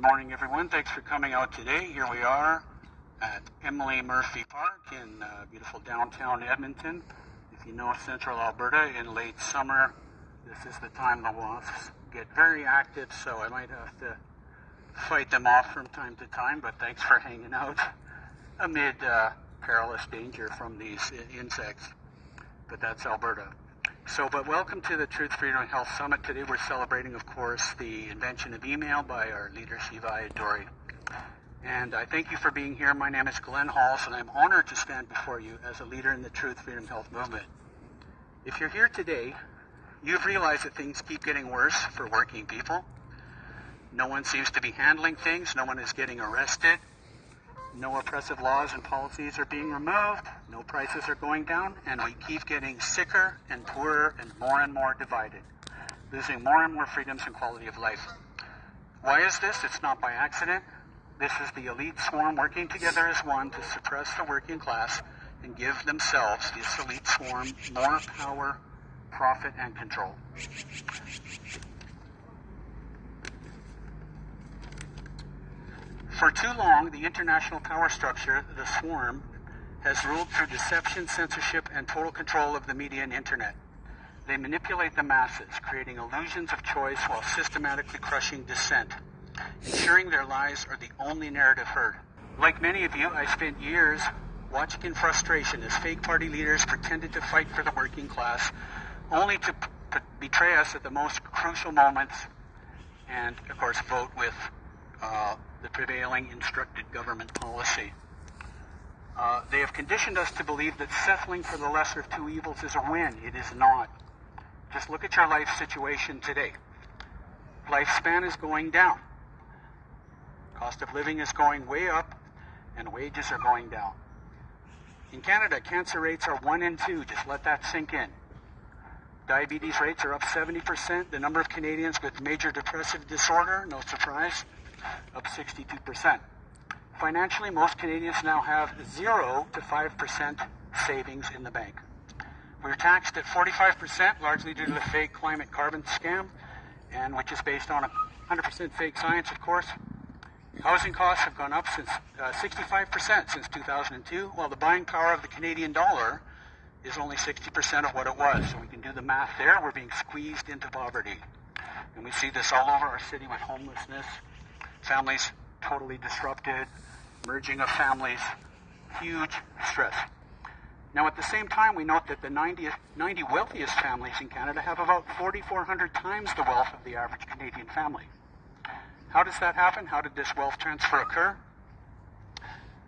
Good morning, everyone. Thanks for coming out today. Here we are at Emily Murphy Park in beautiful downtown Edmonton. If you know Central Alberta, in late summer, this is the time the wasps get very active, so I might have to fight them off from time to time, but thanks for hanging out amid perilous danger from these insects. But that's Alberta. But welcome to the Truth, Freedom, and Health Summit. Today we're celebrating, of course, the invention of email by our leader, Shiva Ayyadurai. And I thank you for being here. My name is Glenn Halls, and I'm honored to stand before you as a leader in the Truth, Freedom, Health movement. If you're here today, you've realized that things keep getting worse for working people. No one seems to be handling things. No one is getting arrested. No oppressive laws and policies are being removed. No prices are going down. And we keep getting sicker and poorer and more divided, losing more and more freedoms and quality of life. Why is this? It's not by accident. This is the elite swarm working together as one to suppress the working class and give themselves, this elite swarm, more power, profit, and control. For too long, the international power structure, the swarm, has ruled through deception, censorship, and total control of the media and internet. They manipulate the masses, creating illusions of choice while systematically crushing dissent, ensuring their lies are the only narrative heard. Like many of you, I spent years watching in frustration as fake party leaders pretended to fight for the working class, only to betray us at the most crucial moments and, of course, vote with the prevailing instructed government policy. They have conditioned us to believe that settling for the lesser of two evils is a win. It is not. Just look at your life situation today. Lifespan is going down. Cost of living is going way up, and wages are going down. In Canada, cancer rates are 1 in 2. Just let that sink in. Diabetes rates are up 70%. The number of Canadians with major depressive disorder, no surprise, up 62%. Financially, most Canadians now have 0 to 5% savings in the bank. We're taxed at 45%, largely due to the fake climate carbon scam, and which is based on 100% fake science, of course. Housing costs have gone up since 65% since 2002, while the buying power of the Canadian dollar is only 60% of what it was. So we can do the math there. We're being squeezed into poverty. And we see this all over our city with homelessness, families totally disrupted, merging of families, huge stress. Now, at the same time, we note that the 90 wealthiest families in Canada have about 4,400 times the wealth of the average Canadian family. How does that happen? How did this wealth transfer occur?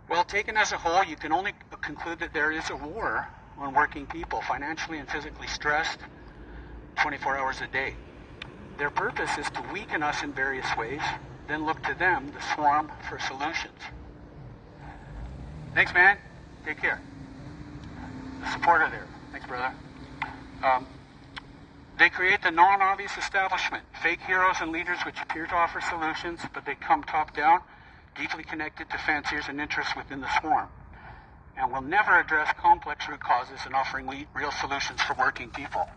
Well, taken as a whole, you can only conclude that there is a war on working people, financially and physically stressed, 24 hours a day. Their purpose is to weaken us in various ways, then look to them, the swarm, for solutions. Thanks, man. Take care. The supporter there. Thanks, brother. They create the non-obvious establishment, fake heroes and leaders which appear to offer solutions, but they come top-down, deeply connected to fanciers and interests within the swarm, and will never address complex root causes in offering real solutions for working people.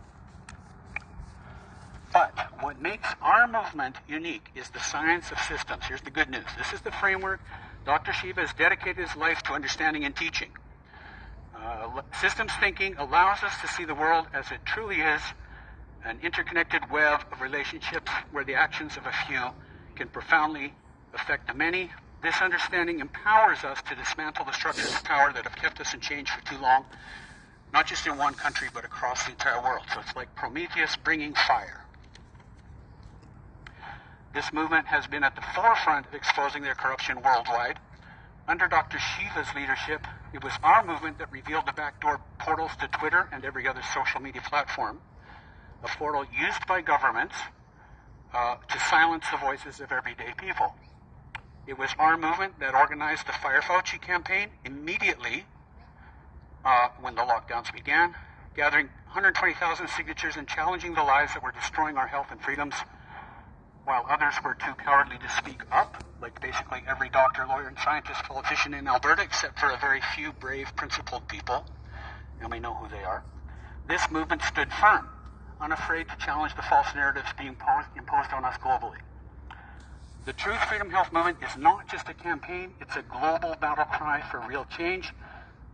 But what makes our movement unique is the science of systems. Here's the good news. This is the framework Dr. Shiva has dedicated his life to understanding and teaching. Systems thinking allows us to see the world as it truly is, an interconnected web of relationships where the actions of a few can profoundly affect the many. This understanding empowers us to dismantle the structures of power that have kept us in chains for too long, not just in one country, but across the entire world. So it's like Prometheus bringing fire. This movement has been at the forefront of exposing their corruption worldwide. Under Dr. Shiva's leadership, it was our movement that revealed the backdoor portals to Twitter and every other social media platform, a portal used by governments to silence the voices of everyday people. It was our movement that organized the Fire Fauci campaign immediately when the lockdowns began, gathering 120,000 signatures and challenging the lies that were destroying our health and freedoms, while others were too cowardly to speak up, like basically every doctor, lawyer, and scientist, politician in Alberta, except for a very few brave, principled people, and we know who they are. This movement stood firm, unafraid to challenge the false narratives being imposed on us globally. The Truth, Freedom, Health movement is not just a campaign, it's a global battle cry for real change.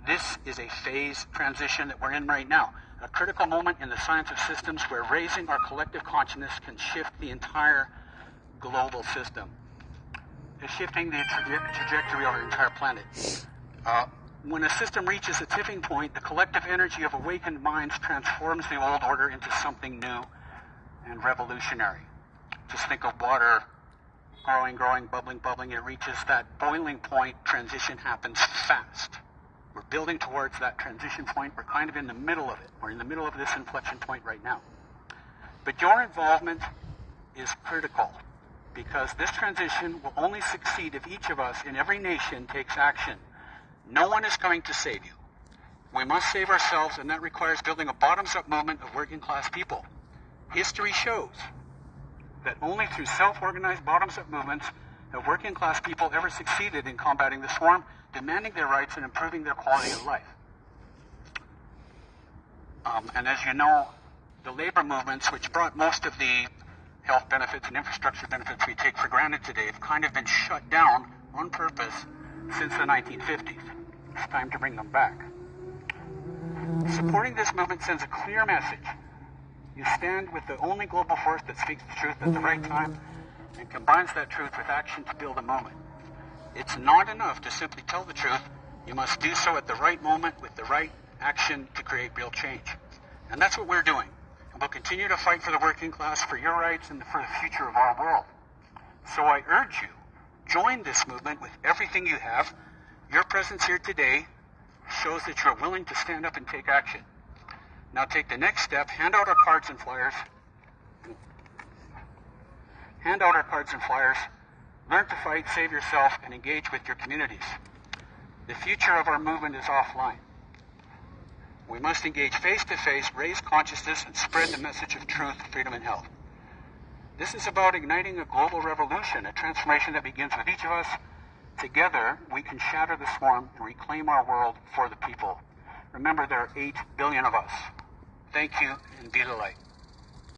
This is a phase transition that we're in right now, a critical moment in the science of systems where raising our collective consciousness can shift the entire global system. It's shifting the trajectory of our entire planet. When a system reaches a tipping point, the collective energy of awakened minds transforms the old order into something new and revolutionary. Just think of water growing, bubbling. It reaches that boiling point. Transition happens fast. We're building towards that transition point. We're kind of in the middle of it. We're in the middle of this inflection point right now. But your involvement is critical because this transition will only succeed if each of us in every nation takes action. No one is coming to save you. We must save ourselves, and that requires building a bottoms-up movement of working-class people. History shows that only through self-organized bottoms-up movements have working-class people ever succeeded in combating the swarm, demanding their rights, and improving their quality of life. And as you know, the labor movements, which brought most of the health benefits and infrastructure benefits we take for granted today, have kind of been shut down on purpose since the 1950s. It's time to bring them back. Supporting this movement sends a clear message. You stand with the only global force that speaks the truth at the right time and combines that truth with action to build a moment. It's not enough to simply tell the truth. You must do so at the right moment with the right action to create real change. And that's what we're doing. And we'll continue to fight for the working class, for your rights, and for the future of our world. So I urge you, join this movement with everything you have. Your presence here today shows that you're willing to stand up and take action. Now take the next step, hand out our cards and flyers. Learn to fight, save yourself, and engage with your communities. The future of our movement is offline. We must engage face-to-face, raise consciousness, and spread the message of truth, freedom, and health. This is about igniting a global revolution, a transformation that begins with each of us. Together, we can shatter the swarm and reclaim our world for the people. Remember, there are 8 billion of us. Thank you, and be the light.